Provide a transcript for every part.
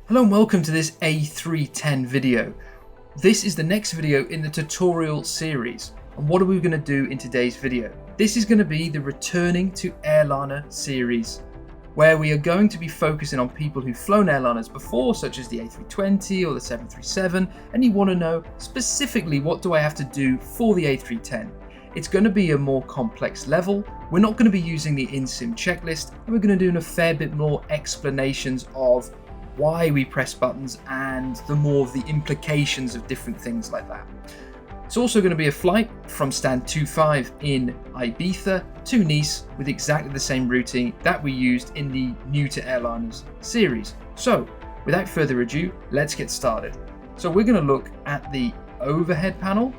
Hello and welcome to this A310 video. This is the next video in the tutorial series. And what are we going to do in today's video? This is going to be the Returning to Airliner series, where we are going to be focusing on people who've flown airliners before, such as the A320 or the 737, and you want to know specifically what do I have to do for the A310. It's going to be a more complex level. We're not going to be using the in-sim checklist, and we're going to do a fair bit more explanations of why we press buttons and the more of the implications of different things like that. It's also going to be a flight from stand 25 in Ibiza to Nice with exactly the same routing that we used in the New to Airliners series. So without further ado, let's get started. So we're going to look at the overhead panel.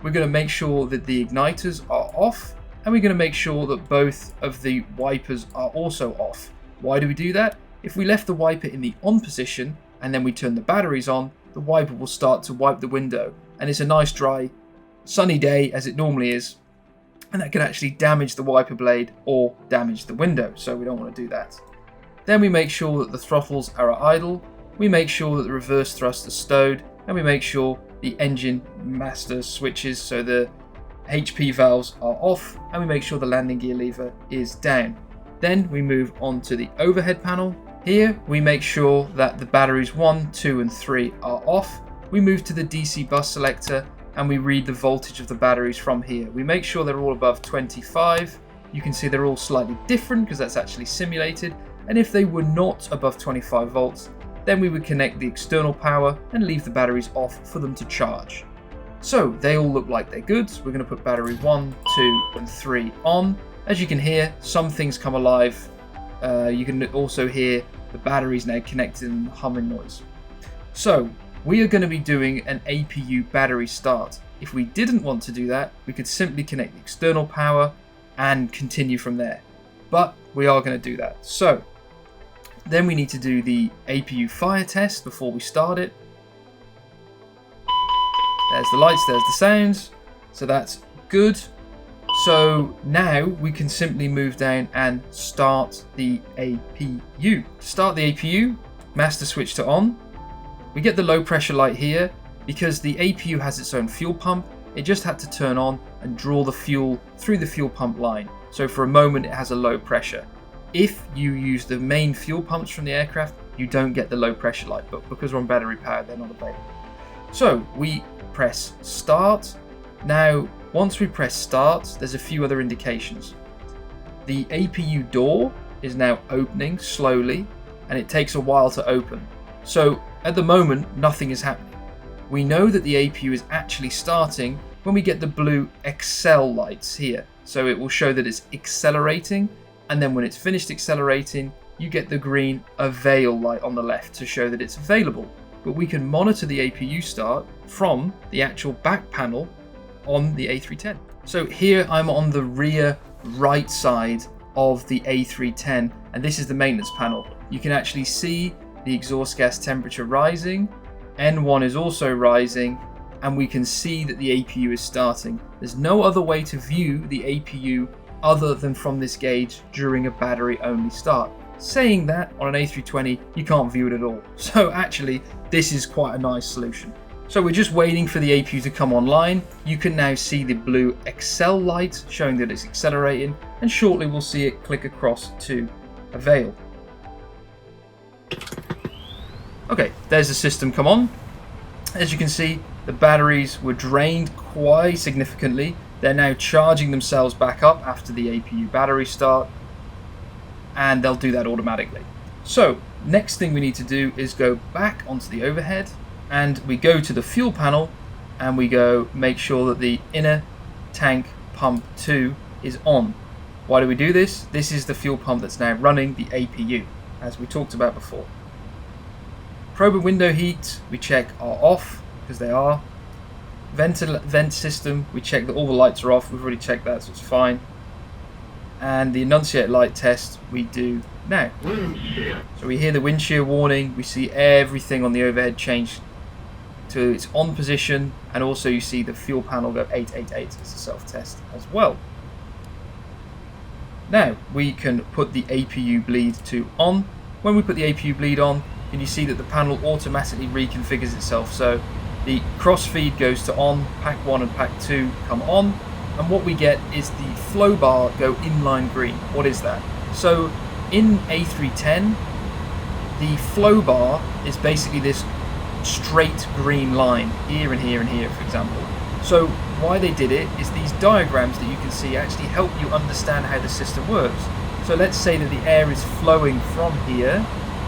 We're going to make sure that the igniters are off, and we're going to make sure that both of the wipers are also off. Why do we do that? If we left the wiper in the on position and then we turn the batteries on, the wiper will start to wipe the window. And it's a nice dry sunny day as it normally is, and that can actually damage the wiper blade or damage the window, so we don't want to do that. Then we make sure that the throttles are idle, we make sure that the reverse thrust is stowed, and we make sure the engine master switches, so the HP valves are off, and we make sure the landing gear lever is down. Then we move on to the overhead panel. Here we make sure that the batteries 1, 2 and 3 are off. We move to the DC bus selector and we read the voltage of the batteries from here. We make sure they're all above 25. You can see they're all slightly different because that's actually simulated. And if they were not above 25 volts, then we would connect the external power and leave the batteries off for them to charge. So they all look like they're good. We're going to put battery 1, 2 and 3 on. As you can hear, some things come alive. You can also hear the batteries now connected and humming noise. So we are going to be doing an APU battery start. If we didn't want to do that, we could simply connect the external power and continue from there. But we are going to do that. So then we need to do the APU fire test before we start it. There's the lights, there's the sounds. So that's good. So now we can simply move down and start the APU. To start the APU, master switch to on. We get the low pressure light here because the APU has its own fuel pump. It just had to turn on and draw the fuel through the fuel pump line. So for a moment it has a low pressure. If you use the main fuel pumps from the aircraft, you don't get the low pressure light, but because we're on battery power, they're not available. So we press start. Now, once we press start, there's a few other indications. The APU door is now opening slowly, and it takes a while to open. So at the moment, nothing is happening. We know that the APU is actually starting when we get the blue Excel lights here. So it will show that it's accelerating, and then when it's finished accelerating, you get the green avail light on the left to show that it's available. But we can monitor the APU start from the actual back panel on the A310. So here I'm on the rear right side of the A310, and this is the maintenance panel. You can actually see the exhaust gas temperature rising, N1 is also rising, and we can see that the APU is starting. There's no other way to view the APU other than from this gauge during a battery only start. Saying that, on an A320 you can't view it at all. So actually this is quite a nice solution. So we're just waiting for the APU to come online. You can now see the blue Excel light showing that it's accelerating, and shortly we'll see it click across to avail. Okay, there's the system come on. As you can see, the batteries were drained quite significantly. They're now charging themselves back up after the APU battery start, and they'll do that automatically. So next thing we need to do is go back onto the overhead, and we go to the fuel panel and we go make sure that the inner tank pump 2 is on. Why do we do this? This is the fuel pump that's now running the APU, as we talked about before. Probe and window heat we check are off, because they are. Vent system, we check that all the lights are off. We've already checked that, so it's fine. And the annunciate light test we do now. So we hear the wind shear warning, we see everything on the overhead change to its on position, and also you see the fuel panel go 888 as a self-test as well. Now we can put the APU bleed to on. When we put the APU bleed on, and you see that the panel automatically reconfigures itself. So the crossfeed goes to on, pack 1 and pack 2 come on, and what we get is the flow bar go inline green. What is that? So in A310, the flow bar is basically this straight green line here and here and here, for example. So why they did it is these diagrams that you can see actually help you understand how the system works. So let's say that the air is flowing from here,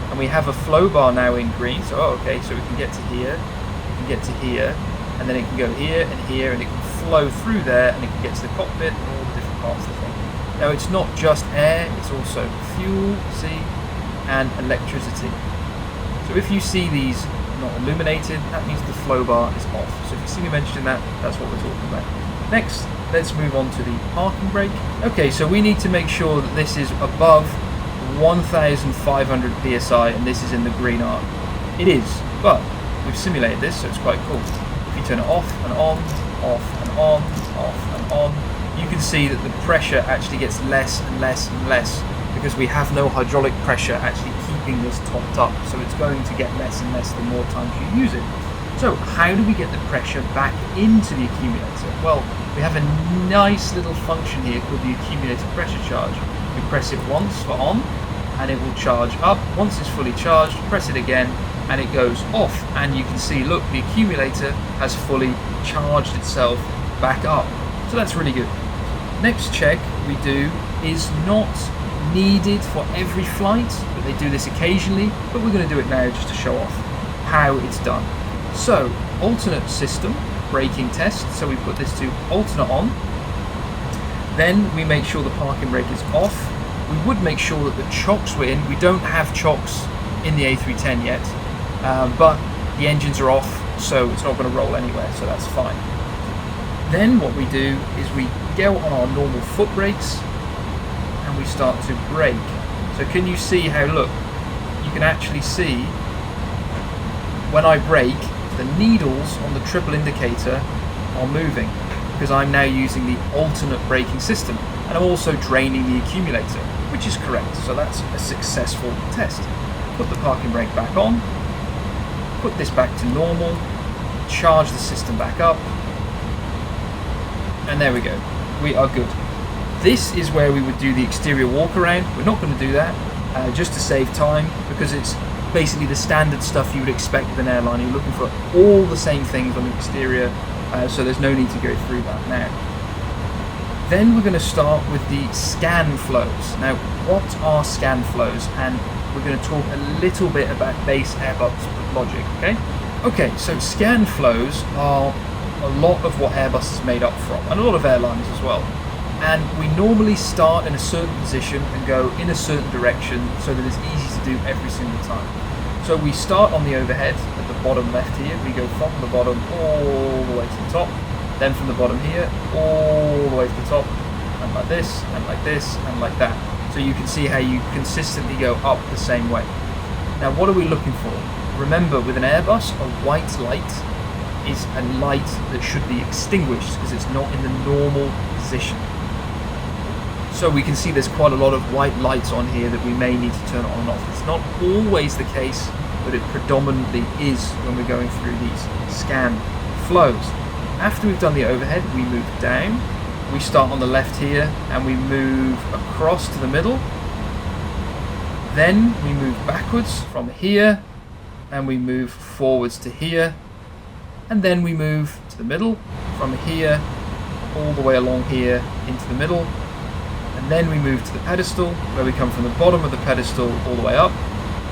and we have a flow bar now in green. So okay, so we can get to here, we can get to here, and then it can go here and here, and it can flow through there, and it can get to the cockpit and all the different parts of the thing. Now it's not just air, it's also fuel, see, and electricity. So if you see these not illuminated, that means the flow bar is off. So if you see me mentioning that, that's what we're talking about. Next, let's move on to the parking brake. Okay, so we need to make sure that this is above 1,500 psi, and this is in the green arc. It is, but we've simulated this, so it's quite cool. If you turn it off and on, off and on, off and on, you can see that the pressure actually gets less and less and less, because we have no hydraulic pressure actually keeping this topped up, so it's going to get less and less the more times you use it. So how do we get the pressure back into the accumulator? Well, we have a nice little function here called the accumulator pressure charge. We press it once for on, and it will charge up. Once it's fully charged, press it again, and it goes off. And you can see, look, the accumulator has fully charged itself back up. So that's really good. Next check we do is not needed for every flight, but they do this occasionally, but we're going to do it now just to show off how it's done. So alternate system braking test, so we put this to alternate on, then we make sure the parking brake is off. We would make sure that the chocks were in. We don't have chocks in the A310 yet, but the engines are off, so it's not going to roll anywhere, so that's fine. Then what we do is we go on our normal foot brakes and we start to brake. So can you see how, look, you can actually see when I brake, the needles on the triple indicator are moving because I'm now using the alternate braking system, and I'm also draining the accumulator, which is correct. So that's a successful test. Put the parking brake back on, put this back to normal, charge the system back up, and there we go. We are good. This is where we would do the exterior walk around. We're not going to do that just to save time, because it's basically the standard stuff you would expect with an airline. You're looking for all the same things on the exterior, so there's no need to go through that now. Then we're going to start with the scan flows. Now, what are scan flows? And we're going to talk a little bit about base Airbus logic, okay? Okay, so scan flows are a lot of what Airbus is made up from, and a lot of airlines as well. And we normally start in a certain position and go in a certain direction so that it's easy to do every single time. So we start on the overhead at the bottom left here. We go from the bottom all the way to the top, then from the bottom here all the way to the top, and like this, and like this, and like that. So you can see how you consistently go up the same way. Now, what are we looking for? Remember, with an Airbus, a white light is a light that should be extinguished because it's not in the normal position. So we can see there's quite a lot of white lights on here that we may need to turn on and off. It's not always the case, but it predominantly is when we're going through these scan flows. After we've done the overhead, we move down. We start on the left here and we move across to the middle. Then we move backwards from here and we move forwards to here. And then we move to the middle from here all the way along here into the middle. And then we move to the pedestal, where we come from the bottom of the pedestal all the way up,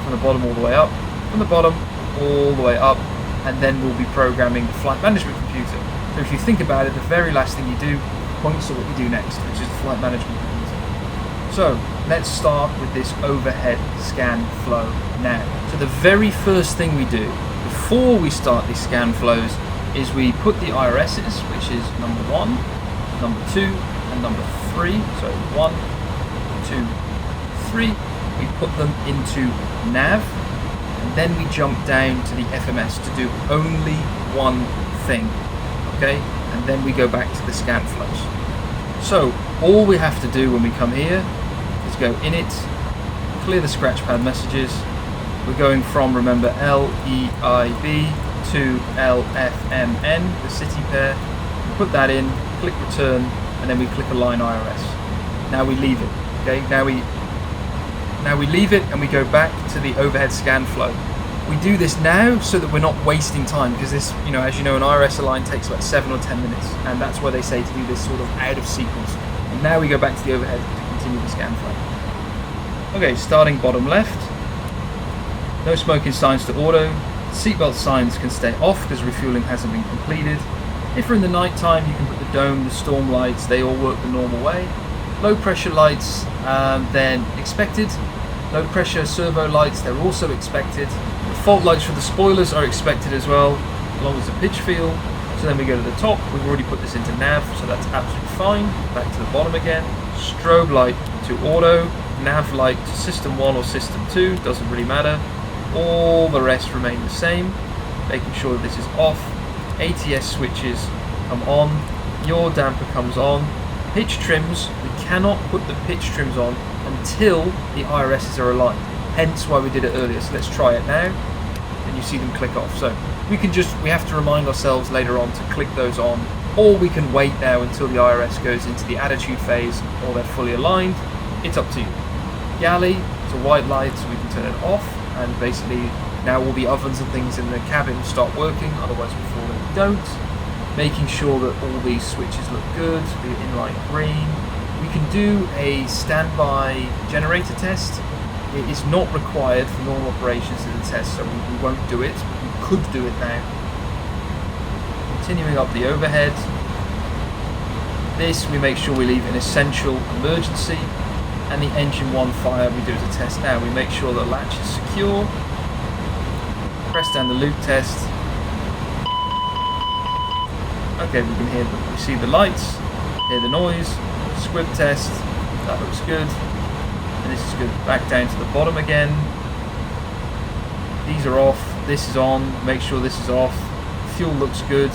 from the bottom all the way up, from the bottom all the way up, and then we'll be programming the flight management computer. So if you think about it, the very last thing you do points to what you do next, which is the flight management computer. So let's start with this overhead scan flow now. So the very first thing we do before we start these scan flows is we put the IRSs, which is number 1, number 2, and number 3. So 1, 2, 3. We put them into nav, and then we jump down to the FMS to do only one thing. Okay, and then we go back to the scan flows. So all we have to do when we come here is go INIT, clear the scratch pad messages, We're going from, remember, LEIB to LFMN, the city pair. We put that in, click return, and then we click align IRS. Now we leave it. Okay, now we leave it and we go back to the overhead scan flow. We do this now so that we're not wasting time, because this, you know, as you know, an IRS align takes about 7 or 10 minutes, and that's why they say to do this sort of out of sequence. And now we go back to the overhead to continue the scan flow. Okay, starting bottom left. No smoking signs to auto. Seatbelt signs can stay off because refueling hasn't been completed. If we're in the night time, you can put the dome, the storm lights, they all work the normal way. Low pressure lights, then expected. Low pressure servo lights, they're also expected. The fault lights for the spoilers are expected as well, along as the pitch feel. So then we go to the top, we've already put this into nav, so that's absolutely fine. Back to the bottom again. Strobe light to auto, nav light to system 1 or system 2, doesn't really matter. All the rest remain the same, making sure that this is off. ATS switches come on, yaw damper comes on. Pitch trims, we cannot put the pitch trims on until the IRSs are aligned, hence why we did it earlier. So let's try it now, and you see them click off. So we have to remind ourselves later on to click those on, or we can wait now until the IRS goes into the attitude phase or they're fully aligned. It's up to you. Galley, it's a white light, so we can turn it off, and basically now all the ovens and things in the cabin start working, otherwise before they don't. Making sure that all these switches look good, be it inline green. We can do a standby generator test. It is not required for normal operations of the test, so we won't do it. We could do it now. Continuing up the overhead. This we make sure we leave an essential emergency, and the engine 1 fire we do as a test now. We make sure the latch is secure. Press down the loop test. Okay, we can hear we see the lights, hear the noise, squib test, that looks good, and this is good. Back down to the bottom again. These are off, this is on, make sure this is off. Fuel looks good.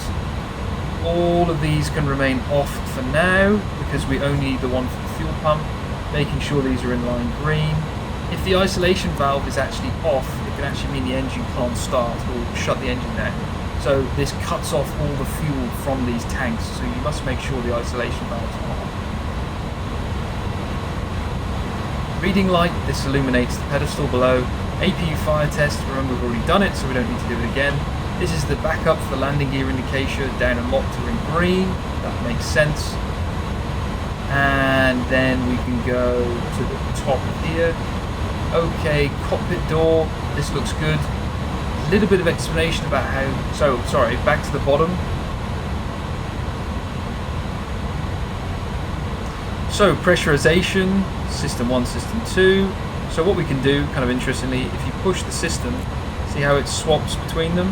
All of these can remain off for now, because we only need the one for the fuel pump. Making sure these are in line green. If the isolation valve is actually off, it can actually mean the engine can't start, or shut the engine down. So this cuts off all the fuel from these tanks, so you must make sure the isolation valves are on. Reading light, this illuminates the pedestal below. APU fire test, remember we've already done it, so we don't need to do it again. This is the backup for landing gear indicator, down and locked are in green, that makes sense. And then we can go to the top here. Okay, cockpit door, this looks good. A little bit of explanation about how, back to the bottom. So pressurization, system 1, system 2. So what we can do, kind of interestingly, if you push the system, see how it swaps between them?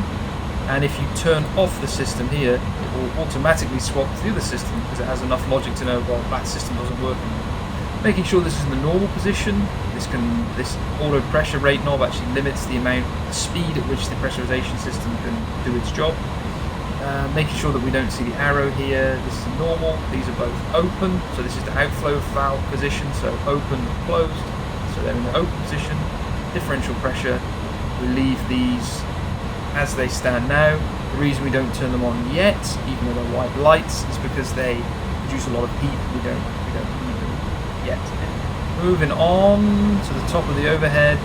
And if you turn off the system here, it will automatically swap to the other system because it has enough logic to know, well, that system doesn't work anymore. Making sure this is in the normal position. This auto pressure rate knob actually limits the speed at which the pressurization system can do its job. Making sure that we don't see the arrow here. This is normal. These are both open. So this is the outflow valve position. So open and closed. So they're in the open position. Differential pressure. We leave these as they stand now. The reason we don't turn them on yet, even though they're white lights, is because they produce a lot of heat. We don't need them yet. Moving on to the top of the overhead.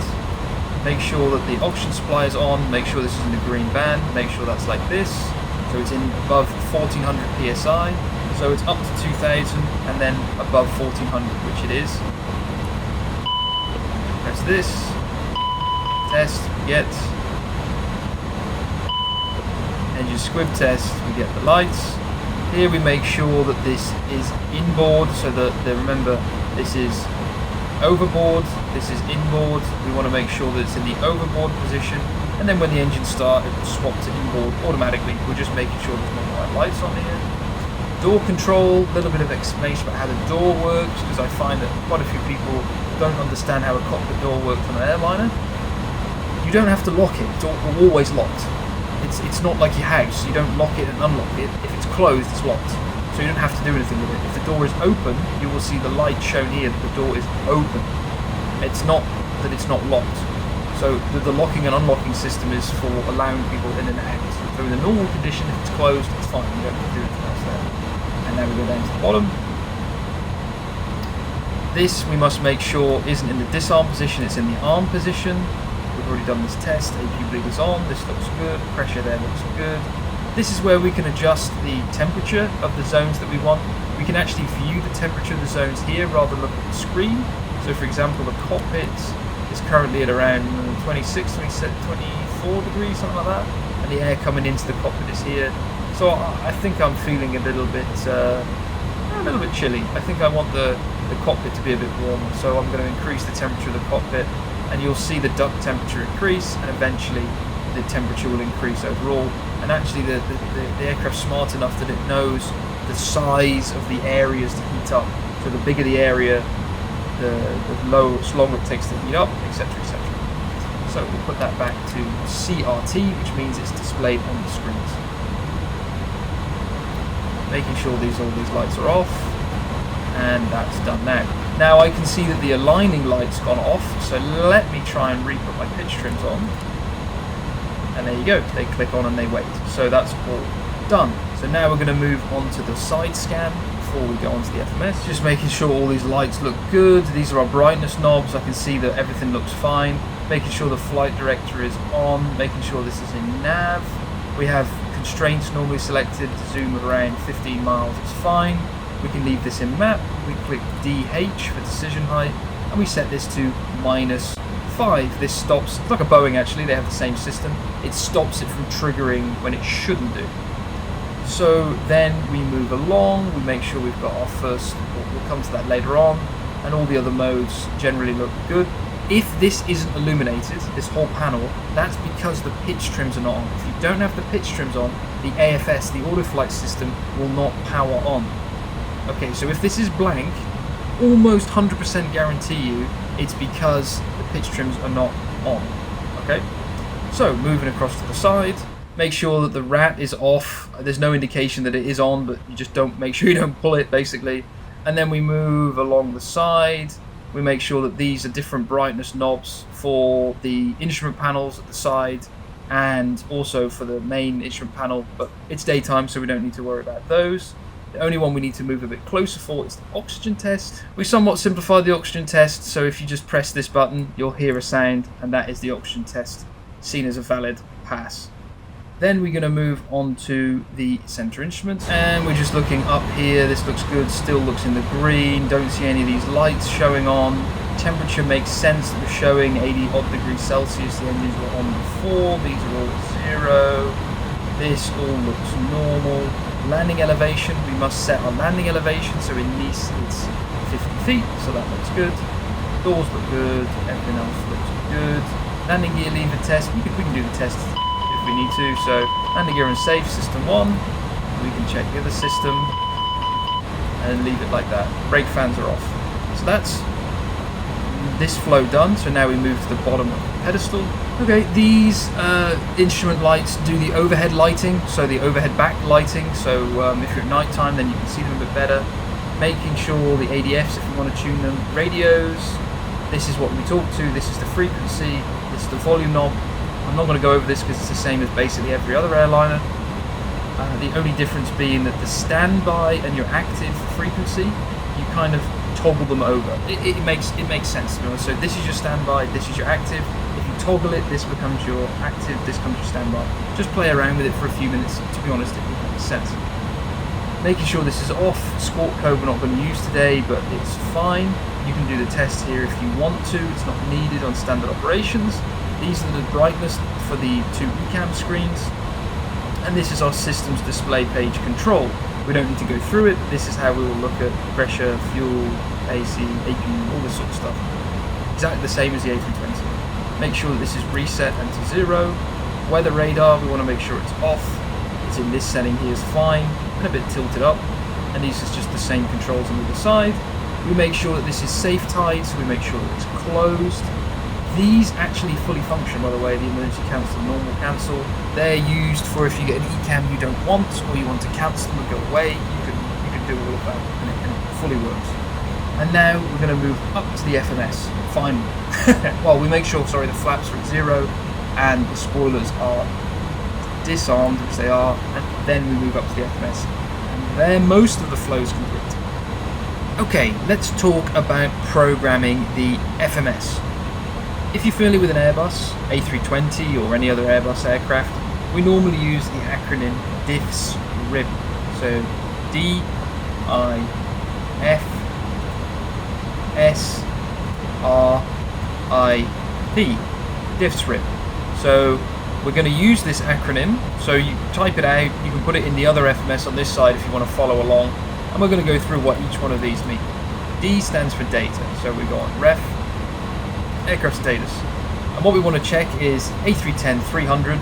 Make sure that the oxygen supply is on. Make sure this is in the green band. Make sure that's like this. So it's in above 1400 psi. So it's up to 2000 and then above 1400, which it is. Press this. Test. We get engine squib test. We get the lights. Here we make sure that this is inboard, so that remember this is overboard, this is inboard. We want to make sure that it's in the overboard position, and then when the engine starts, it will swap to inboard automatically. We're just making sure there's no white lights on here. Door control, a little bit of explanation about how the door works, because I find that quite a few people don't understand how a cockpit door works on an airliner. You don't have to lock it, it's always locked. It's not like your house, you don't lock it and unlock it. If it's closed, it's locked. So you don't have to do anything with it. If the door is open, you will see the light shown here that the door is open. It's not that it's not locked. So the locking and unlocking system is for allowing people in and out. So in the normal condition, if it's closed, it's fine. You don't have to do anything else there. And now we go down to the bottom. This we must make sure isn't in the disarm position, it's in the arm position. We've already done this test. AP bleed is on. This looks good. Pressure there looks good. This is where we can adjust the temperature of the zones that we want. We can actually view the temperature of the zones here rather than look at the screen. So for example, the cockpit is currently at around 26, 27, 24 degrees, something like that. And the air coming into the cockpit is here. So I think I'm feeling a little bit chilly. I think I want the cockpit to be a bit warmer. So I'm going to increase the temperature of the cockpit, and you'll see the duct temperature increase, and eventually the temperature will increase overall. And actually the aircraft's smart enough that it knows the size of the areas to heat up. So the bigger the area, the longer it takes to heat up, etc, etc. So we'll put that back to CRT, which means it's displayed on the screens. Making sure all these lights are off, and that's done now. Now I can see that the aligning light's gone off, so let me try and re-put my pitch trims on. And there you go, they click on and they wait. So that's all done. So now we're going to move on to the side scan before we go on to the FMS. Just making sure all these lights look good. These are our brightness knobs. I can see that everything looks fine. Making sure the flight director is on. Making sure this is in nav. We have constraints normally selected. Zoom of around 15 miles is fine. We can leave this in map. We click DH for decision height, and we set this to -5. This stops, it's like a Boeing actually, they have the same system. It stops it from triggering when it shouldn't do. So then we move along, we make sure we've got our first, we'll come to that later on, and all the other modes generally look good. If this isn't illuminated, this whole panel, that's because the pitch trims are not on. If you don't have the pitch trims on, the AFS, the auto flight system, will not power on. Okay, so if this is blank, almost 100% guarantee you it's because the pitch trims are not on. Okay, so moving across to the side, make sure that the rat is off. There's no indication that it is on, but you just don't, make sure you don't pull it basically. And then we move along the side. We make sure that these are different brightness knobs for the instrument panels at the side and also for the main instrument panel, but it's daytime so we don't need to worry about those. The only one we need to move a bit closer for is the oxygen test. We somewhat simplified the oxygen test, so if you just press this button, you'll hear a sound, and that is the oxygen test, seen as a valid pass. Then we're going to move on to the center instruments, and we're just looking up here. This looks good, still looks in the green, don't see any of these lights showing on. Temperature makes sense that we're showing 80 odd degrees Celsius, the engines were on before, these are all at 0. This all looks normal. Landing elevation, we must set our landing elevation, so in Nice it's 50 feet, so that looks good. Doors look good, everything else looks good. Landing gear lever test, we can do the test if we need to, so landing gear and safe, system 1, we can check the other system, and leave it like that. Brake fans are off. So that's this flow done, so now we move to the bottom of the pedestal. Okay, these instrument lights do the overhead lighting, so the overhead back lighting, so if you're at night time then you can see them a bit better. Making sure the ADFs, if you want to tune them. Radios, this is what we talk to, this is the frequency, this is the volume knob. I'm not going to go over this because it's the same as basically every other airliner. The only difference being that the standby and your active frequency, you kind of toggle them over. It makes sense to be honest. So this is your standby, this is your active. If you toggle it, this becomes your active, this becomes your standby. Just play around with it for a few minutes. To be honest, it makes sense. Making sure this is off. Squawk code we're not going to use today, but it's fine. You can do the test here if you want to. It's not needed on standard operations. These are the brightness for the 2 ECAM screens. And this is our systems display page control. We don't need to go through it, but this is how we will look at pressure, fuel, AC, AP, all this sort of stuff. Exactly the same as the A320. Make sure that this is reset and to 0. Weather radar, we want to make sure it's off. It's in this setting here is fine, and a bit tilted up. And these is just the same controls on the other side. We make sure that this is safe tied, so we make sure that it's closed. These actually fully function, by the way, the emergency cancel, normal cancel. They're used for if you get an ECAM you don't want, or you want to cancel them and go away, you can do all of that, and it fully works. And now we're going to move up to the FMS, finally. Well, we make sure, sorry, the flaps are at 0 and the spoilers are disarmed, which they are, and then we move up to the FMS. And there most of the flow is complete. Okay, let's talk about programming the FMS. If you're familiar with an Airbus, A320 or any other Airbus aircraft, we normally use the acronym DIFS RIB. So D-I-F-S-R-I-P, DIFS RIB. So we're going to use this acronym, so you type it out, you can put it in the other FMS on this side if you want to follow along, and we're going to go through what each one of these mean. D stands for data, so we go on ref, aircraft status, and what we want to check is A310-300,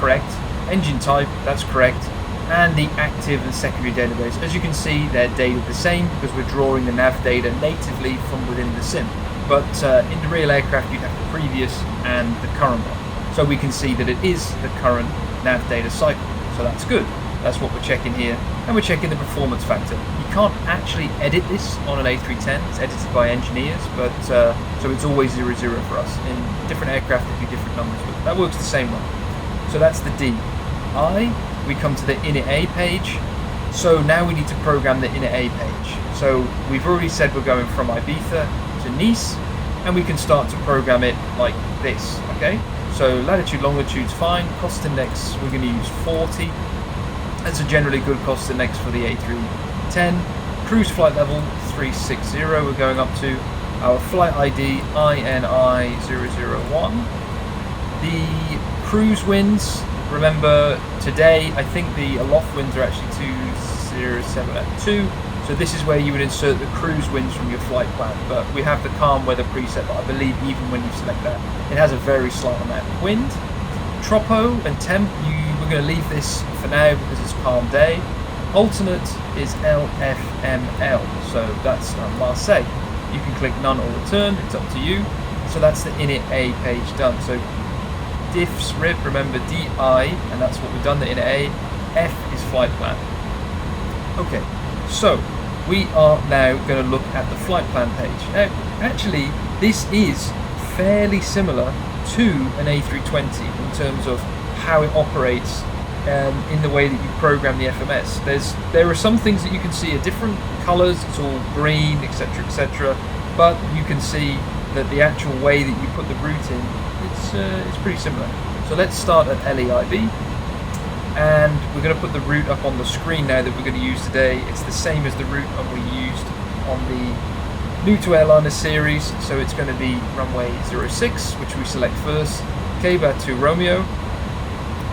correct, engine type, that's correct, and the active and secondary database. As you can see, they're dated the same because we're drawing the nav data natively from within the sim, but in the real aircraft you'd have the previous and the current one. So we can see that it is the current nav data cycle, so that's good. That's what we're checking here, and we're checking the performance factor. You can't actually edit this on an A310, it's edited by engineers, but so it's always 0, 0 for us. In different aircraft it'd be different numbers, but that works the same way. So that's the D. I, we come to the INIT A page, so now we need to program the INIT A page. So we've already said we're going from Ibiza to Nice, and we can start to program it like this, okay? So latitude, longitude's fine, cost index we're going to use 40. That's a generally good cost index for the A310. Cruise flight level 360 we're going up to. Our flight ID INI 001. The cruise winds, remember today I think the aloft winds are actually 207 so this is where you would insert the cruise winds from your flight plan, but we have the calm weather preset, but I believe even when you select that it has a very slight amount of wind. Tropo and temp, we're going to leave this for now because it's calm day. Alternate is LFML, so that's Marseille. You can click none or return, it's up to you. So that's the INIT A page done. So diffs RIB, remember DI, and that's what we've done, the INIT A. F is flight plan. Okay, so we are now going to look at the flight plan page. Now, actually, this is fairly similar to an A320 in terms of how it operates in the way that you program the FMS. There are some things that you can see are different colours, it's all green, etc, etc, but you can see that the actual way that you put the route in, it's pretty similar. So let's start at LEIB, and we're going to put the route up on the screen now that we're going to use today. It's the same as the route that we used on the new to Airliners series, so it's going to be runway 06, which we select first, K-BAT to Romeo,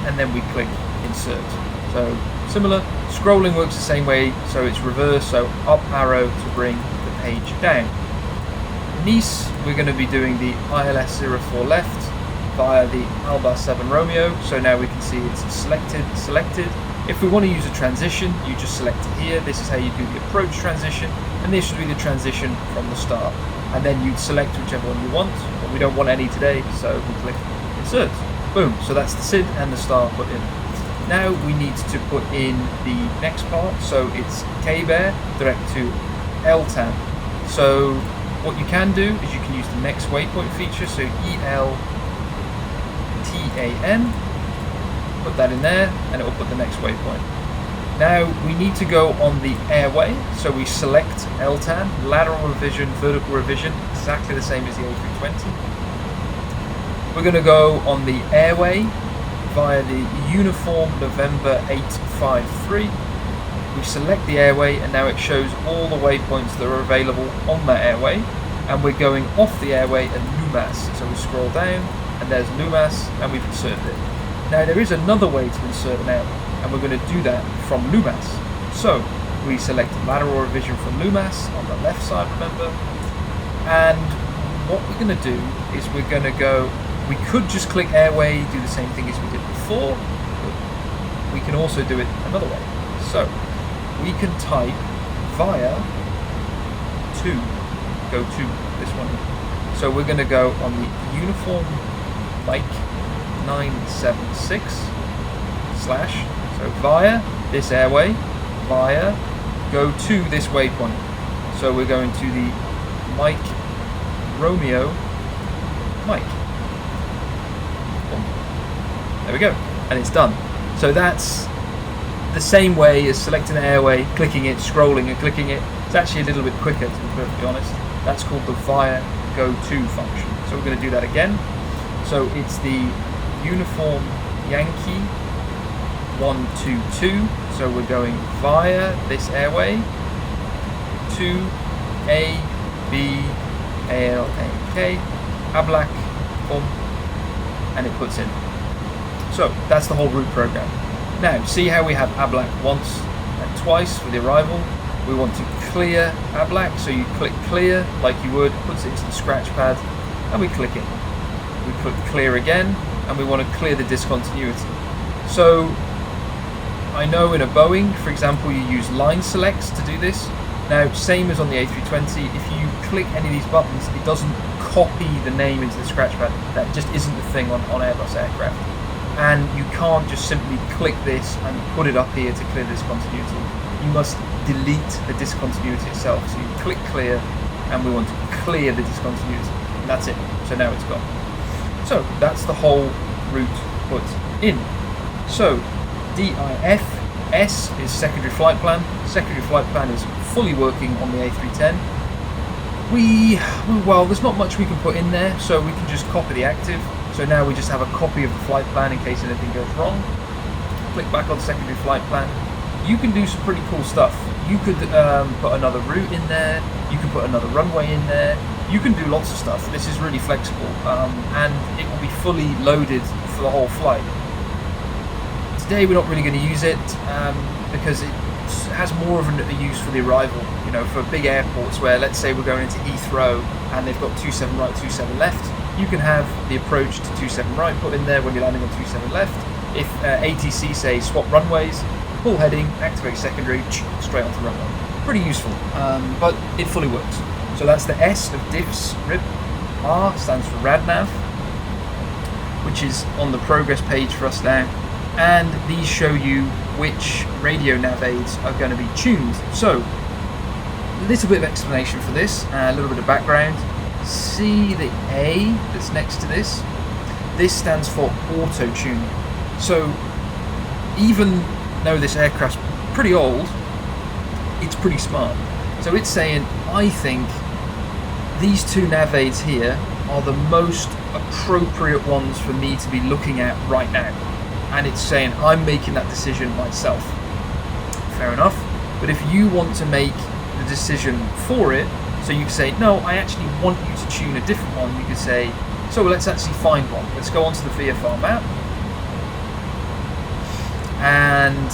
and then we click insert. So similar, scrolling works the same way, so it's reverse, so up arrow to bring the page down. Nice, we're going to be doing the ILS 04 left via the Alba 7 Romeo, so now we can see it's selected. If we want to use a transition, you just select it here. This is how you do the approach transition, and this should be the transition from the start. And then you'd select whichever one you want, but we don't want any today, so we click insert. Boom, so that's the SID and the star put in. Now we need to put in the next part, so it's K-Bear direct to LTAN. So what you can do is you can use the next waypoint feature, so ELTAN, put that in there, and it will put the next waypoint. Now we need to go on the airway, so we select LTAN, lateral revision, vertical revision, exactly the same as the A320. We're going to go on the airway via the Uniform November 853. We select the airway, and now it shows all the waypoints that are available on that airway, and we're going off the airway at Lumas. So we scroll down, and there's Lumas, and we've inserted it. Now there is another way to insert an airway, and we're going to do that from Lumas. So we select lateral revision from Lumas on the left side, remember, and what we're going to do is we're going to go, we could just click airway, do the same thing as we did before, but we can also do it another way. So we can type via to, go to this one. So we're going to go on the Uniform Mike 976 slash, so via this airway, via, go to this waypoint. So we're going to the Mike Romeo Mike. Boom. There we go, and it's done. So that's the same way as selecting the airway, clicking it, scrolling and clicking it. It's actually a little bit quicker, to be perfectly honest. That's called the via go to function. So we're going to do that again. So it's the Uniform Yankee 122. So we're going via this airway to A, B, A, L, A, K, Ablak, boom, and it puts in. So that's the whole route program. Now, see how we have Ablak once and twice for the arrival. We want to clear Ablak, so you click clear like you would, puts it into the scratch pad, and we click it. We click clear again, and we want to clear the discontinuity. So I know in a Boeing, for example, you use line selects to do this. Now, same as on the A320, if you click any of these buttons, it doesn't copy the name into the scratch pad. That just isn't the thing on Airbus aircraft. And you can't just simply click this and put it up here to clear discontinuity. You must delete the discontinuity itself. So you click clear, and we want to clear the discontinuity. And that's it. So now it's gone. So that's the whole route put in. So DIFS is secondary flight plan. Secondary flight plan is fully working on the A310. Well, there's not much we can put in there, so we can just copy the active. So now we just have a copy of the flight plan in case anything goes wrong. Click back on secondary flight plan. You can do some pretty cool stuff. You could put another route in there. You can put another runway in there. You can do lots of stuff. This is really flexible, and it will be fully loaded for the whole flight. Today we're not really going to use it because it has more of a use for the arrival. You know, for big airports where, let's say, we're going into Heathrow and they've got 27 right, 27 left. You can have the approach to 27 right put in there when you're landing on 27 left. If ATC say swap runways, pull heading, activate secondary, straight onto the runway. Pretty useful, but it fully works. So that's the S of diffs RIP. R stands for RADNAV, which is on the progress page for us now. And these show you which radio nav aids are going to be tuned. So, a little bit of explanation for this, a little bit of background. See the A that's next to this? This stands for auto tuning. So, even though this aircraft's pretty old, it's pretty smart. So it's saying, I think these two nav aids here are the most appropriate ones for me to be looking at right now. And it's saying, I'm making that decision myself. Fair enough. But if you want to make the decision for it, so you can say, no, I actually want you to tune a different one, you could say, so let's actually find one. Let's go onto the VFR map. And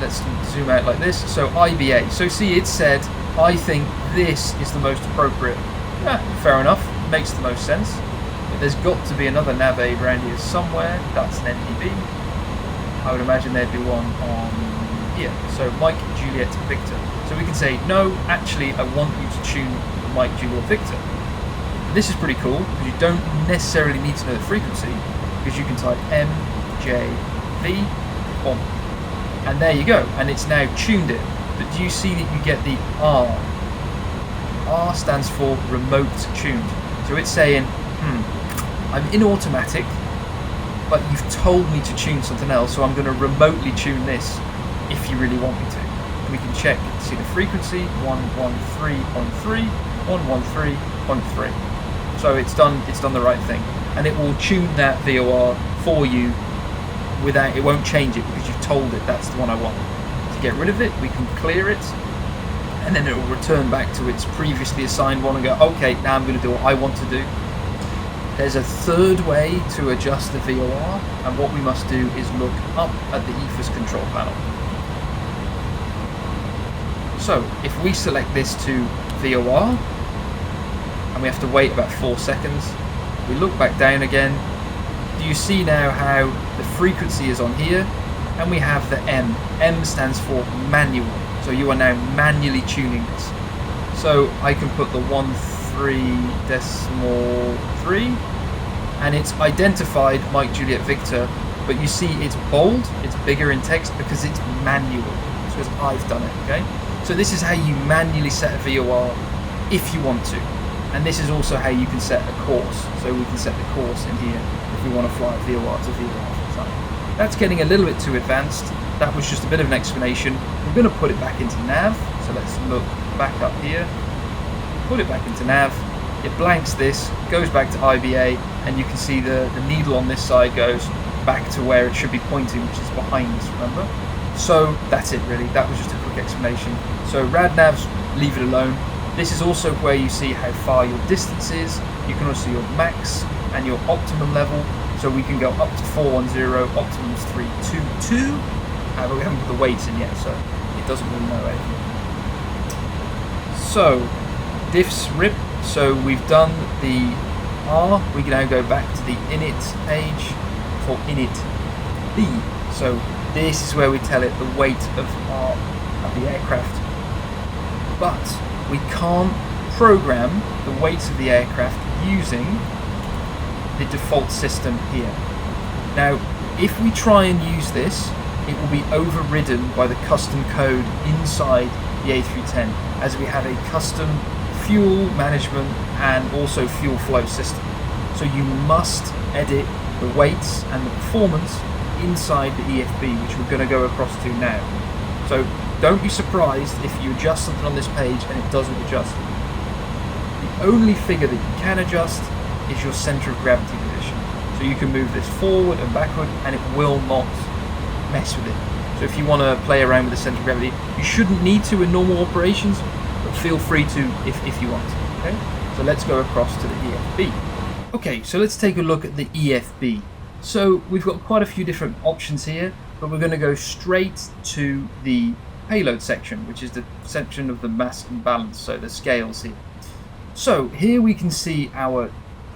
let's zoom out like this. So IBA. So see, it said, I think this is the most appropriate. Yeah, fair enough. Makes the most sense. But there's got to be another nav aid around here somewhere. That's an NDB. I would imagine there'd be one on here. So Mike, Juliet, Victor. So we can say, no, actually, I want you to tune the Mike, Juliet, Victor. And this is pretty cool because you don't necessarily need to know the frequency, because you can type M, J, V, on. And there you go. And it's now tuned it. But do you see that you get the R? R stands for remote tuned. So it's saying, I'm in automatic, but you've told me to tune something else, so I'm going to remotely tune this if you really want me to. We can check, see the frequency, 113.3, 113.3. So it's done the right thing. And it will tune that VOR for you without, it won't change it because you've told it that's the one I want. To get rid of it, we can clear it, and then it will return back to its previously assigned one and go, okay, now I'm going to do what I want to do. There's a third way to adjust the VOR, and what we must do is look up at the EFS control panel. So if we select this to VOR, and we have to wait about 4 seconds, we look back down again. Do you see now how the frequency is on here, and we have the M. M stands for manual. So you are now manually tuning this. So I can put the 13.3, and it's identified Mike, Juliet, Victor, but you see it's bold, it's bigger in text because it's manual. It's because I've done it, okay? So this is how you manually set a VOR if you want to. And this is also how you can set a course. So we can set the course in here if we want to fly VOR to VOR, for example. That's getting a little bit too advanced. That was just a bit of an explanation. We're going to put it back into nav. So let's look back up here. Put it back into nav. It blanks this, goes back to IBA, and you can see the needle on this side goes back to where it should be pointing, which is behind us, remember? So that's it really. That was just a quick explanation. So RADNAVs, leave it alone. This is also where you see how far your distance is. You can also see your max and your optimum level. So we can go up to 410, optimum is 322. However, we haven't put the weights in yet, so it doesn't really know anything. So, diffs rip. So we've done the R. We can now go back to the INIT page for INIT B. So this is where we tell it the weight of the aircraft. But we can't program the weights of the aircraft using the default system here. Now, if we try and use this, it will be overridden by the custom code inside the A310, as we have a custom fuel management and also fuel flow system. So you must edit the weights and the performance inside the EFB, which we're going to go across to now. So don't be surprised if you adjust something on this page and it doesn't adjust. The only figure that you can adjust is your center of gravity position. So you can move this forward and backward and it will not mess with it. So if you want to play around with the center of gravity, you shouldn't need to in normal operations, but feel free to if you want. Okay, so let's go across to the EFB. Okay, so let's take a look at the EFB. So we've got quite a few different options here, but we're going to go straight to the payload section, which is the section of the mass and balance, so the scales here. So here we can see our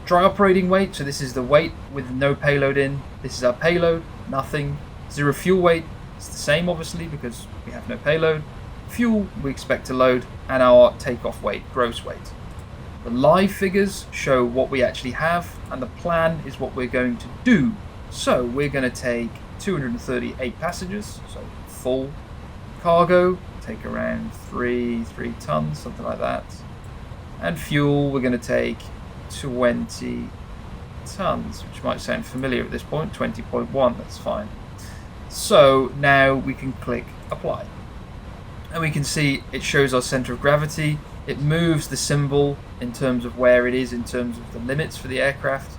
dry operating weight. So this is the weight with no payload in. This is our payload, nothing. Zero fuel weight, it's the same obviously because we have no payload. Fuel we expect to load, and our takeoff weight, gross weight. The live figures show what we actually have, and the plan is what we're going to do. So we're going to take 238 passengers, so full cargo, take around 3 tons, something like that. And fuel, we're going to take 20 tons, which might sound familiar at this point, 20.1, that's fine. So now we can click apply. And we can see it shows our center of gravity. It moves the symbol in terms of where it is, in terms of the limits for the aircraft.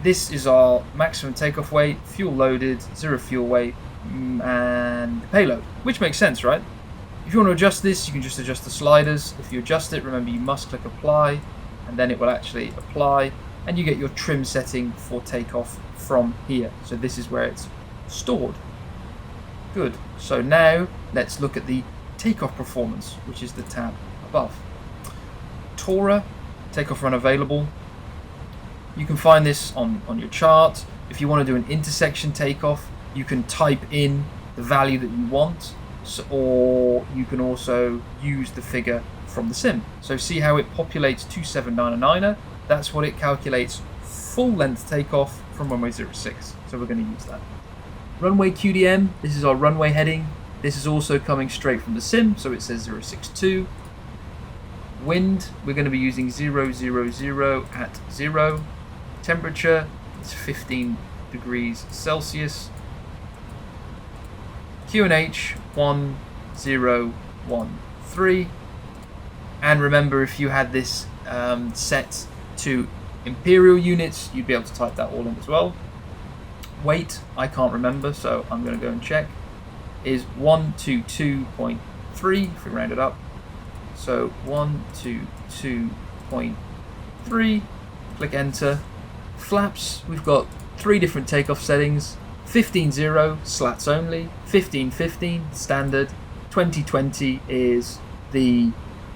This is our maximum takeoff weight, fuel loaded, zero fuel weight, and payload, which makes sense, right? If you want to adjust this, you can just adjust the sliders. If you adjust it, remember you must click apply, and then it will actually apply, and you get your trim setting for takeoff from here. So this is where it's stored. Good. So now let's look at the takeoff performance, which is the tab above. TORA, takeoff run available. You can find this on your chart. If you want to do an intersection takeoff, you can type in the value that you want, or you can also use the figure from the sim. So see how it populates 27909er? That's what it calculates full length takeoff from runway 06. So we're going to use that. Runway QDM, this is our runway heading. This is also coming straight from the sim, so it says 062. Wind, we're going to be using 000 at 0. Temperature, it's 15 degrees Celsius. QNH 1013. And remember, if you had this set to imperial units, you'd be able to type that all in as well. Weight, I can't remember, so I'm going to go and check, is 122.3 if we round it up. So 122.3, click enter. Flaps, we've got 3 different takeoff settings: 15.0 slats only, 15.15 standard, 20.20 is the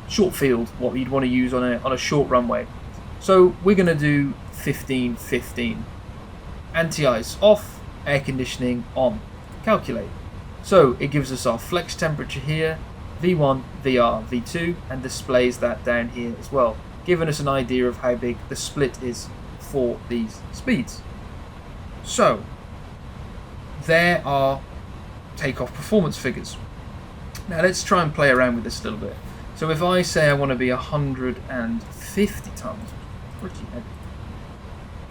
short field, what you'd want to use on a short runway. So we're going to do 15.15. Anti-ice off, air conditioning on. Calculate. So it gives us our flex temperature here, V1, VR, V2, and displays that down here as well, giving us an idea of how big the split is for these speeds. So there are takeoff performance figures. Now let's try and play around with this a little bit. So if I say I want to be 150 tons, pretty heavy.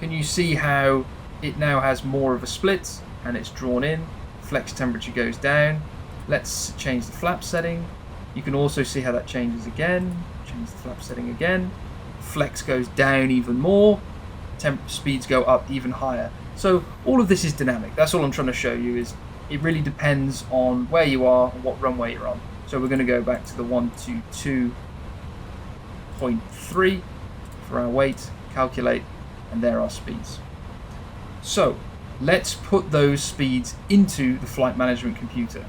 Can you see how it now has more of a split and it's drawn in? Flex temperature goes down. Let's change the flap setting. You can also see how that changes again. Change the flap setting again. Flex goes down even more. Temp speeds go up even higher. So all of this is dynamic. That's all I'm trying to show you, is it really depends on where you are and what runway you're on. So we're going to go back to the 122.3 for our weight, calculate, and there are speeds. So let's put those speeds into the flight management computer.